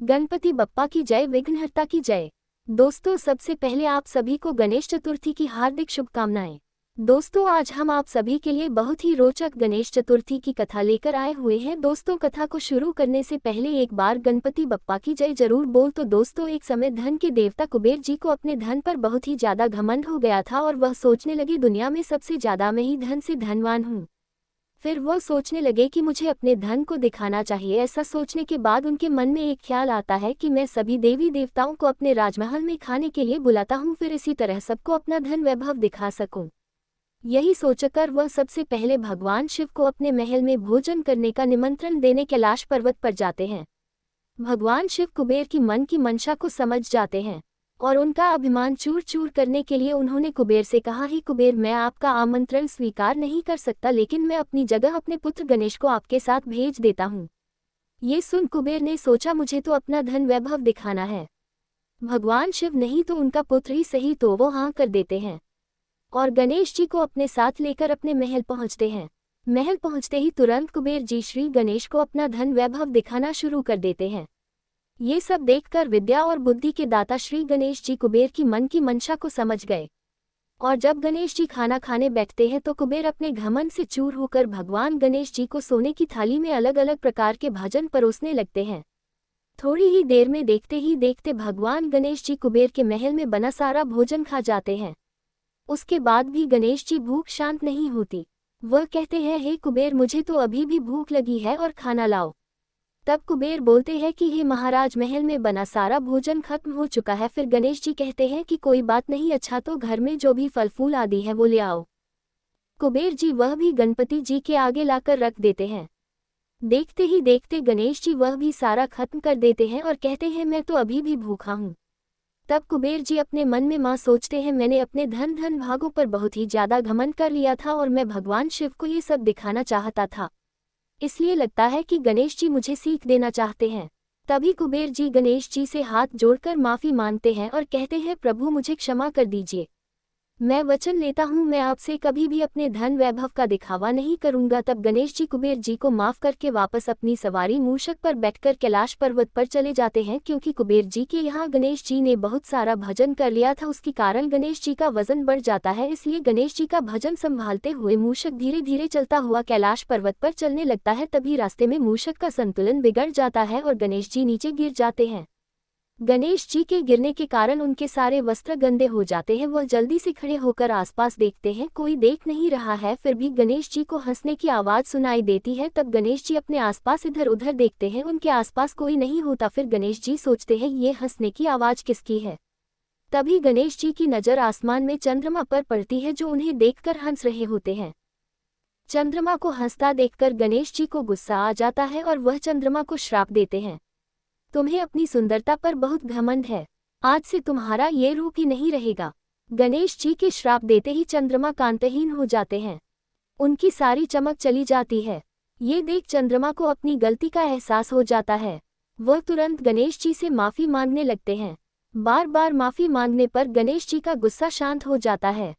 गणपति बप्पा की जय, विघ्नहर्ता की जय। दोस्तों, सबसे पहले आप सभी को गणेश चतुर्थी की हार्दिक शुभकामनाएं। दोस्तों, आज हम आप सभी के लिए बहुत ही रोचक गणेश चतुर्थी की कथा लेकर आए हुए हैं। दोस्तों, कथा को शुरू करने से पहले एक बार गणपति बप्पा की जय जरूर बोल। तो दोस्तों, एक समय धन के देवता कुबेर जी को अपने धन पर बहुत ही ज्यादा घमंड हो गया था और वह सोचने लगे दुनिया में सबसे ज्यादा मैं ही धन से धनवान हूँ। फिर वह सोचने लगे कि मुझे अपने धन को दिखाना चाहिए। ऐसा सोचने के बाद उनके मन में एक ख्याल आता है कि मैं सभी देवी देवताओं को अपने राजमहल में खाने के लिए बुलाता हूँ, फिर इसी तरह सबको अपना धन वैभव दिखा सकूं। यही सोचकर वह सबसे पहले भगवान शिव को अपने महल में भोजन करने का निमंत्रण देने कैलाश पर्वत पर जाते हैं। भगवान शिव कुबेर की मन की मंशा को समझ जाते हैं और उनका अभिमान चूर चूर करने के लिए उन्होंने कुबेर से कहा, ही कुबेर, मैं आपका आमंत्रण स्वीकार नहीं कर सकता, लेकिन मैं अपनी जगह अपने पुत्र गणेश को आपके साथ भेज देता हूँ। ये सुन कुबेर ने सोचा, मुझे तो अपना धन वैभव दिखाना है, भगवान शिव नहीं तो उनका पुत्र ही सही। तो वो हाँ कर देते हैं और गणेश जी को अपने साथ लेकर अपने महल पहुँचते हैं। महल पहुँचते ही तुरंत कुबेर जी श्री गणेश को अपना धन वैभव दिखाना शुरू कर देते हैं। ये सब देखकर विद्या और बुद्धि के दाता श्री गणेश जी कुबेर की मन की मंशा को समझ गए और जब गणेश जी खाना खाने बैठते हैं तो कुबेर अपने घमंड से चूर होकर भगवान गणेश जी को सोने की थाली में अलग अलग प्रकार के भोजन परोसने लगते हैं। थोड़ी ही देर में देखते ही देखते भगवान गणेश जी कुबेर के महल में बना सारा भोजन खा जाते हैं। उसके बाद भी गणेश जी भूख शांत नहीं होती। वह कहते हैं, हे कुबेर, मुझे तो अभी भी भूख लगी है और खाना लाओ। तब कुबेर बोलते हैं कि हे महाराज, महल में बना सारा भोजन खत्म हो चुका है। फिर गणेश जी कहते हैं कि कोई बात नहीं, अच्छा तो घर में जो भी फल फूल आदि है वो ले आओ। कुबेर जी वह भी गणपति जी के आगे लाकर रख देते हैं। देखते ही देखते गणेश जी वह भी सारा खत्म कर देते हैं और कहते हैं, मैं तो अभी भी भूखा हूँ। तब कुबेर जी अपने मन में माँ सोचते हैं, मैंने अपने धन भागों पर बहुत ही ज्यादा घमंड कर लिया था और मैं भगवान शिव को ये सब दिखाना चाहता था, इसलिए लगता है कि गणेश जी मुझे सीख देना चाहते हैं। तभी कुबेर जी गणेश जी से हाथ जोड़कर माफी मांगते हैं और कहते हैं, प्रभु मुझे क्षमा कर दीजिए। मैं वचन लेता हूँ, मैं आपसे कभी भी अपने धन वैभव का दिखावा नहीं करूंगा। तब गणेश जी कुबेर जी को माफ करके वापस अपनी सवारी मूषक पर बैठकर कैलाश पर्वत पर चले जाते हैं। क्योंकि कुबेर जी के यहाँ गणेश जी ने बहुत सारा भजन कर लिया था, उसके कारण गणेश जी का वजन बढ़ जाता है, इसलिए गणेश जी का भजन संभालते हुए मूषक धीरे धीरे चलता हुआ कैलाश पर्वत पर चलने लगता है। तभी रास्ते में मूषक का संतुलन बिगड़ जाता है और गणेश जी नीचे गिर जाते हैं। गणेश जी के गिरने के कारण उनके सारे वस्त्र गंदे हो जाते हैं। वह जल्दी से खड़े होकर आसपास देखते हैं, कोई देख नहीं रहा है। फिर भी गणेश जी को हंसने की आवाज सुनाई देती है। तब गणेश जी अपने आसपास इधर उधर देखते हैं, उनके आसपास कोई नहीं होता। फिर गणेश जी सोचते हैं, ये हंसने की आवाज किसकी है। तभी गणेश जी की नजर आसमान में चंद्रमा पर पड़ती है, जो उन्हें देखकर हंस रहे होते हैं। चंद्रमा को हंसता देखकर गणेश जी को गुस्सा आ जाता है और वह चंद्रमा को श्राप देते हैं, तुम्हें अपनी सुंदरता पर बहुत घमंड है, आज से तुम्हारा ये रूप ही नहीं रहेगा। गणेश जी के श्राप देते ही चंद्रमा कांतहीन हो जाते हैं, उनकी सारी चमक चली जाती है। ये देख चंद्रमा को अपनी गलती का एहसास हो जाता है। वह तुरंत गणेश जी से माफी मांगने लगते हैं। बार बार माफी मांगने पर गणेश जी का गुस्सा शांत हो जाता है।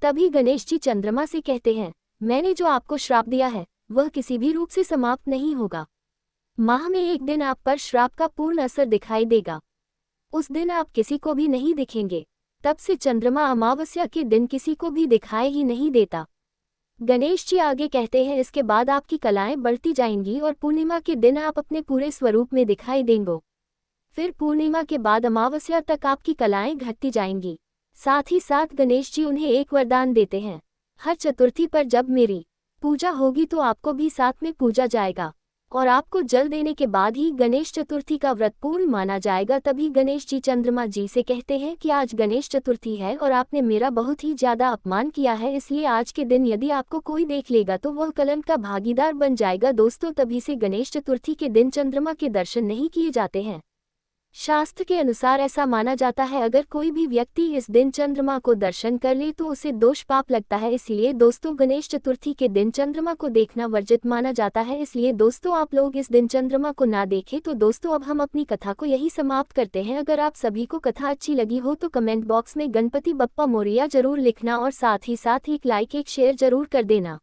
तभी गणेश जी चंद्रमा से कहते हैं, मैंने जो आपको श्राप दिया है वह किसी भी रूप से समाप्त नहीं होगा। माह में एक दिन आप पर श्राप का पूर्ण असर दिखाई देगा, उस दिन आप किसी को भी नहीं दिखेंगे। तब से चंद्रमा अमावस्या के दिन किसी को भी दिखाई ही नहीं देता। गणेश जी आगे कहते हैं, इसके बाद आपकी कलाएं बढ़ती जाएंगी और पूर्णिमा के दिन आप अपने पूरे स्वरूप में दिखाई देंगे। फिर पूर्णिमा के बाद अमावस्या तक आपकी कलाएं घटती जाएंगी। साथ ही साथ गणेश जी उन्हें एक वरदान देते हैं, हर चतुर्थी पर जब मेरी पूजा होगी तो आपको भी साथ में पूजा जाएगा और आपको जल देने के बाद ही गणेश चतुर्थी का व्रत पूर्ण माना जाएगा। तभी गणेश जी चंद्रमा जी से कहते हैं कि आज गणेश चतुर्थी है और आपने मेरा बहुत ही ज्यादा अपमान किया है, इसलिए आज के दिन यदि आपको कोई देख लेगा तो वह कलंक का भागीदार बन जाएगा। दोस्तों, तभी से गणेश चतुर्थी के दिन चंद्रमा के दर्शन नहीं किए जाते हैं। शास्त्र के अनुसार ऐसा माना जाता है, अगर कोई भी व्यक्ति इस दिन चंद्रमा को दर्शन कर ले तो उसे दोष पाप लगता है। इसलिए दोस्तों, गणेश चतुर्थी के दिन चंद्रमा को देखना वर्जित माना जाता है। इसलिए दोस्तों, आप लोग इस दिन चंद्रमा को ना देखें। तो दोस्तों, अब हम अपनी कथा को यही समाप्त करते हैं। अगर आप सभी को कथा अच्छी लगी हो तो कमेंट बॉक्स में गणपति बप्पा मोरिया जरूर लिखना और साथ ही एक लाइक एक शेयर जरूर कर देना।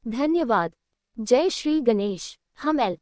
धन्यवाद। जय श्री गणेश। हम एल